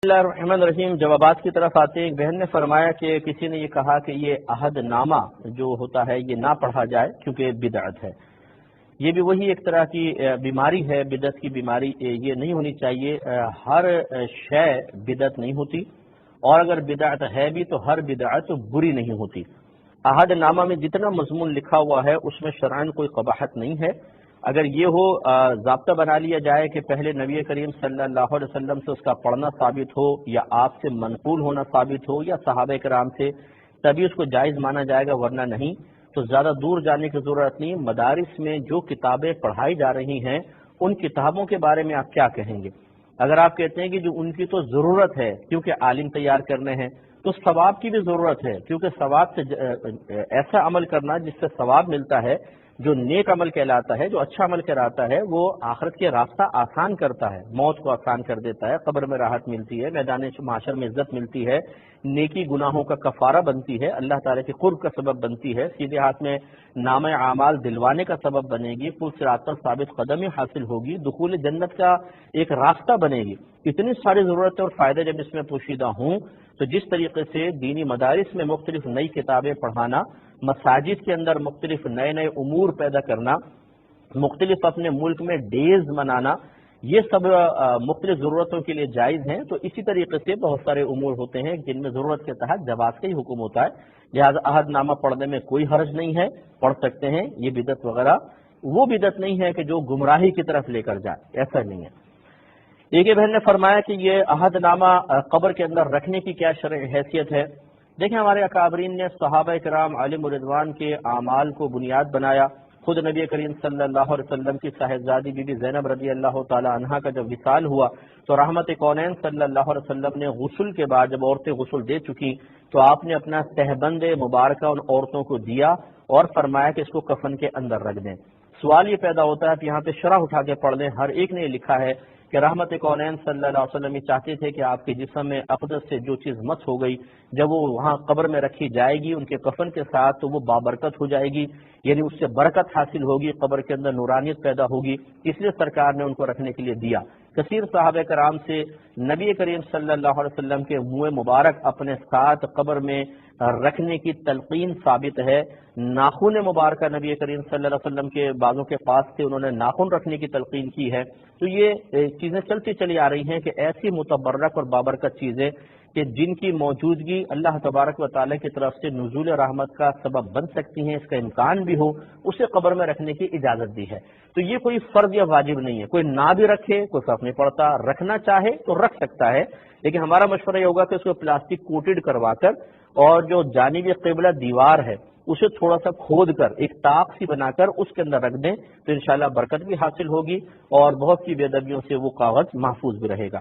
بسم اللہ الرحمن الرحیم۔ جوابات کی طرف آتے ہیں۔ ایک بہن نے فرمایا کہ کسی نے یہ کہا کہ یہ عہد نامہ جو ہوتا ہے یہ نہ پڑھا جائے کیونکہ بدعت ہے۔ یہ بھی وہی ایک طرح کی بیماری ہے، بدعت کی بیماری۔ یہ نہیں ہونی چاہیے۔ ہر شے بدعت نہیں ہوتی، اور اگر بدعت ہے بھی تو ہر بدعت بری نہیں ہوتی۔ عہد نامہ میں جتنا مضمون لکھا ہوا ہے اس میں شرعاً کوئی قباحت نہیں ہے۔ اگر یہ ہو ضابطہ بنا لیا جائے کہ پہلے نبی کریم صلی اللہ علیہ وسلم سے اس کا پڑھنا ثابت ہو، یا آپ سے منقول ہونا ثابت ہو، یا صحابہ کرام سے، تبھی اس کو جائز مانا جائے گا، ورنہ نہیں۔ تو زیادہ دور جانے کی ضرورت نہیں۔ مدارس میں جو کتابیں پڑھائی جا رہی ہیں ان کتابوں کے بارے میں آپ کیا کہیں گے؟ اگر آپ کہتے ہیں کہ جو ان کی تو ضرورت ہے کیونکہ عالم تیار کرنے ہیں، تو ثواب کی بھی ضرورت ہے، کیونکہ ثواب سے ایسا عمل کرنا جس سے ثواب ملتا ہے، جو نیک عمل کہلاتا ہے، جو اچھا عمل کہلاتا ہے، وہ آخرت کے راستہ آسان کرتا ہے، موت کو آسان کر دیتا ہے، قبر میں راحت ملتی ہے، میدان محشر میں عزت ملتی ہے، نیکی گناہوں کا کفارہ بنتی ہے، اللہ تعالیٰ کے قرب کا سبب بنتی ہے، سیدھے ہاتھ میں نام اعمال دلوانے کا سبب بنے گی، پل صراط پر ثابت قدمی حاصل ہوگی، دخول جنت کا ایک راستہ بنے گی۔ اتنی ساری ضرورتیں اور فائدے جب اس میں پوشیدہ ہوں تو جس طریقے سے دینی مدارس میں مختلف نئی کتابیں پڑھانا، مساجد کے اندر مختلف نئے نئے امور پیدا کرنا، مختلف اپنے ملک میں ڈیز منانا، یہ سب مختلف ضرورتوں کے لیے جائز ہیں۔ تو اسی طریقے سے بہت سارے امور ہوتے ہیں جن میں ضرورت کے تحت جواز کا ہی حکم ہوتا ہے، لہذا عہد نامہ پڑھنے میں کوئی حرج نہیں ہے، پڑھ سکتے ہیں۔ یہ بدعت وغیرہ وہ بدعت نہیں ہے کہ جو گمراہی کی طرف لے کر جائے، ایسا نہیں ہے۔ ایک بہن نے فرمایا کہ یہ عہد نامہ قبر کے اندر رکھنے کی کیا شرعی حیثیت ہے؟ دیکھیں، ہمارے اکابرین نے صحابہ کرام علیہم رضوان کے اعمال کو بنیاد بنایا۔ خود نبی کریم صلی اللہ علیہ وسلم کی صاحبزادی بی بی زینب رضی اللہ تعالی عنہا کا جب وصال ہوا تو رحمت کونین صلی اللہ علیہ وسلم نے غسل کے بعد جب عورتیں غسل دے چکی تو آپ نے اپنا تہبند مبارکہ ان عورتوں کو دیا اور فرمایا کہ اس کو کفن کے اندر رکھ دیں۔ سوال یہ پیدا ہوتا ہے کہ یہاں پہ شرح اٹھا کے پڑھ لیں۔ ہر ایک نے یہ لکھا ہے کہ رحمت کونین صلی اللہ علیہ وسلم یہ چاہتے تھے کہ آپ کے جسم میں اقدس سے جو چیز مس ہو گئی جب وہ وہاں قبر میں رکھی جائے گی ان کے کفن کے ساتھ تو وہ بابرکت ہو جائے گی، یعنی اس سے برکت حاصل ہوگی، قبر کے اندر نورانیت پیدا ہوگی، اس لیے سرکار نے ان کو رکھنے کے لیے دیا۔ کثیر صحابہ کرام سے نبی کریم صلی اللہ علیہ وسلم کے منہ مبارک اپنے ساتھ قبر میں رکھنے کی تلقین ثابت ہے۔ ناخن مبارکہ نبی کریم صلی اللہ علیہ وسلم کے بالوں کے پاس سے انہوں نے ناخن رکھنے کی تلقین کی ہے۔ تو یہ چیزیں چلتی چلی آ رہی ہیں کہ ایسی متبرک اور بابرکت چیزیں کہ جن کی موجودگی اللہ تبارک و تعالیٰ کی طرف سے نزول رحمت کا سبب بن سکتی ہیں، اس کا امکان بھی ہو، اسے قبر میں رکھنے کی اجازت دی ہے۔ تو یہ کوئی فرض یا واجب نہیں ہے، کوئی نہ بھی رکھے کوئی فرق نہیں پڑتا، رکھنا چاہے تو رکھ سکتا ہے، لیکن ہمارا مشورہ یہ ہوگا کہ اس کو پلاسٹک کوٹڈ کروا کر اور جو جانبی قبلہ دیوار ہے اسے تھوڑا سا کھود کر ایک طاق سی بنا کر اس کے اندر رکھ دیں تو انشاءاللہ برکت بھی حاصل ہوگی اور بہت سی بے ادبیوں سے وہ کاغذ محفوظ بھی رہے گا۔